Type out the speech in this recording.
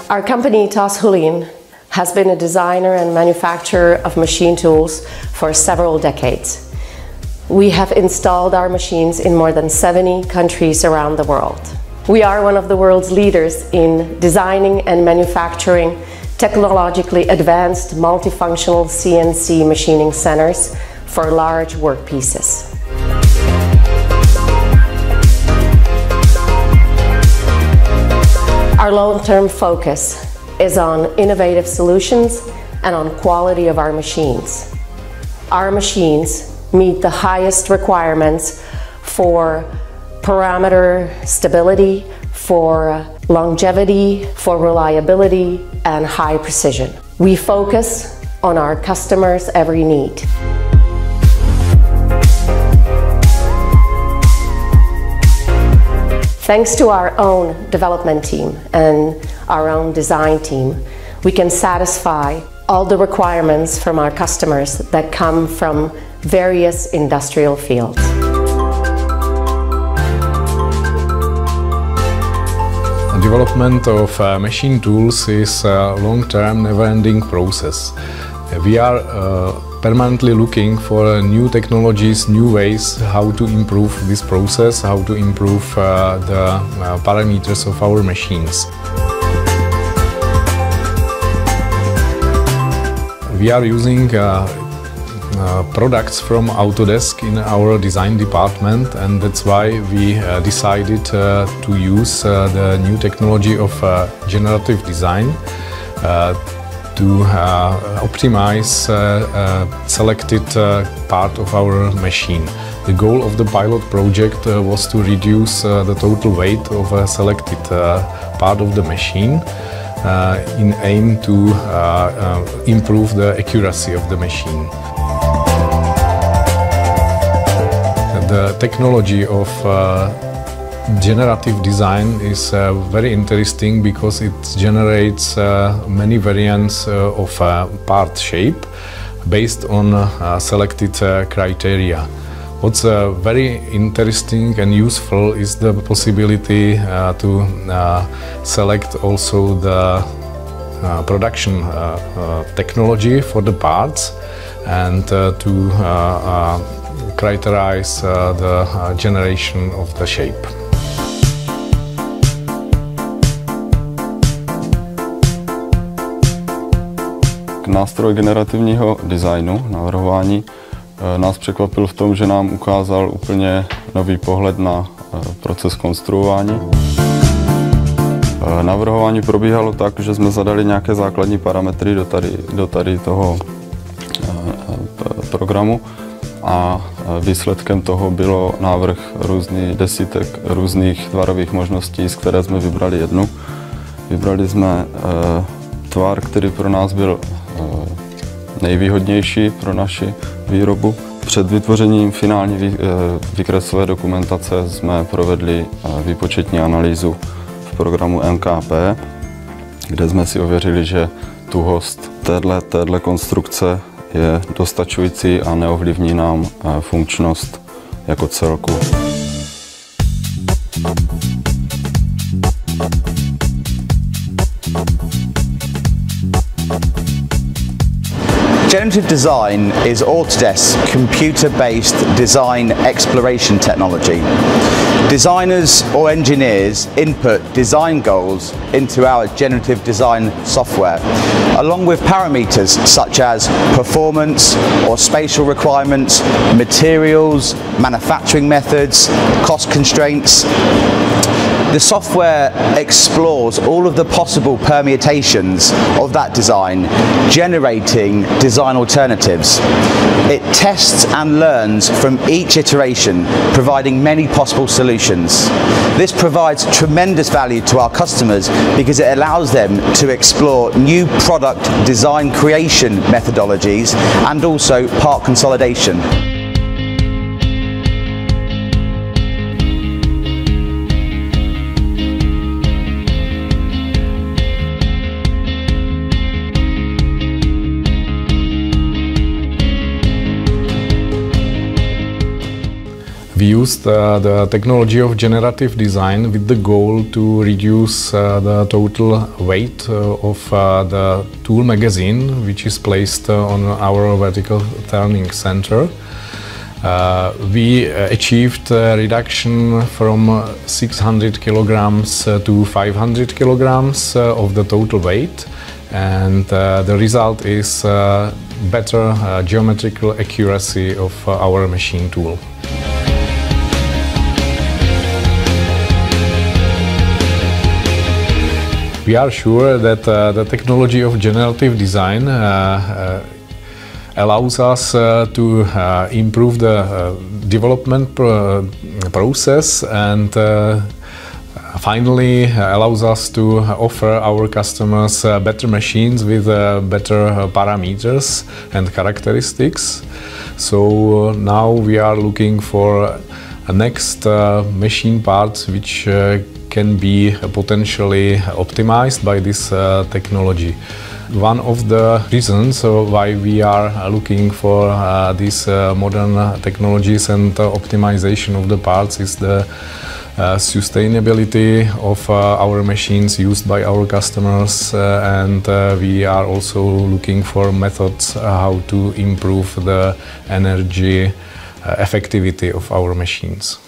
Our company, Toshulin, has been a designer and manufacturer of machine tools for several decades. We have installed our machines in more than 70 countries around the world. We are one of the world's leaders in designing and manufacturing technologically advanced multifunctional CNC machining centers for large workpieces. Our long-term focus is on innovative solutions and on quality of our machines. Our machines meet the highest requirements for parameter stability, for longevity, for reliability, and high precision. We focus on our customers' every need. Thanks to our own development team and our own design team, we can satisfy all the requirements from our customers that come from various industrial fields. Development of machine tools is a long-term, never-ending process. We are permanently looking for new technologies, new ways how to improve this process, how to improve the parameters of our machines. We are using products from Autodesk in our design department, and that's why we decided to use the new technology of generative design to optimize selected part of our machine. The goal of the pilot project was to reduce the total weight of a selected part of the machine in aim to improve the accuracy of the machine. The technology of generative design is very interesting because it generates many variants of part shape based on selected criteria. What's very interesting and useful is the possibility to select also the production technology for the parts and to characterize the generation of the shape. Nástroj generativního designu, navrhování, nás překvapil v tom, že nám ukázal úplně nový pohled na proces konstruování. Navrhování probíhalo tak, že jsme zadali nějaké základní parametry do tady toho programu a výsledkem toho bylo návrh desítek různých tvarových možností, z které jsme vybrali jednu. Vybrali jsme tvar, který pro nás byl nejvýhodnější pro naši výrobu. Před vytvořením finální výkresové dokumentace jsme provedli výpočetní analýzu v programu MKP, kde jsme si ověřili, že tuhost téhle konstrukce je dostačující a neovlivní nám funkčnost jako celku. Generative design is Autodesk computer-based design exploration technology. Designers or engineers input design goals into our generative design software, along with parameters such as performance or spatial requirements, materials, manufacturing methods, cost constraints. The software explores all of the possible permutations of that design, generating design alternatives. It tests and learns from each iteration, providing many possible solutions. This provides tremendous value to our customers because it allows them to explore new product design creation methodologies and also part consolidation. We used the technology of generative design with the goal to reduce the total weight of the tool magazine, which is placed on our vertical turning center. We achieved a reduction from 600 kilograms to 500 kilograms of the total weight, and the result is better geometrical accuracy of our machine tool. We are sure that the technology of generative design allows us to improve the development process and finally allows us to offer our customers better machines with better parameters and characteristics. So now we are looking for a next machine parts which can be potentially optimized by this technology. One of the reasons why we are looking for these modern technologies and optimization of the parts is the sustainability of our machines used by our customers, and we are also looking for methods how to improve the energy effectivity of our machines.